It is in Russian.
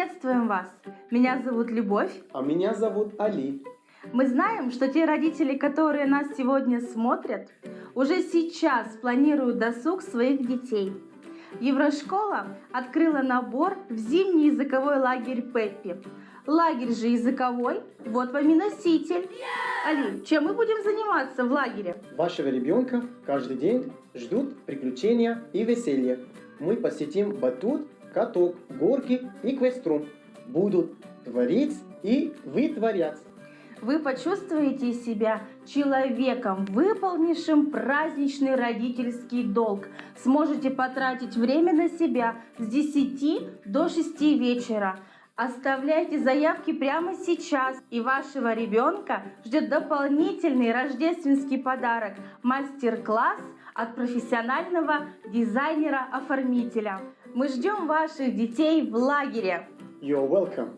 Приветствуем вас! Меня зовут Любовь. А меня зовут Али. Мы знаем, что те родители, которые нас сегодня смотрят, уже сейчас планируют досуг своих детей. Еврошкола открыла набор в зимний языковой лагерь Пеппи. Лагерь же языковой, вот вам и носитель. Али, чем мы будем заниматься в лагере? Вашего ребенка каждый день ждут приключения и веселье. Мы посетим батут, каток, горки и квеструм. Будут творить и вытворять. Вы почувствуете себя человеком, выполнившим праздничный родительский долг. Сможете потратить время на себя с 10 до 6 вечера. Оставляйте заявки прямо сейчас, и вашего ребенка ждет дополнительный рождественский подарок – мастер-класс от профессионального дизайнера-оформителя. Мы ждем ваших детей в лагере. You're welcome.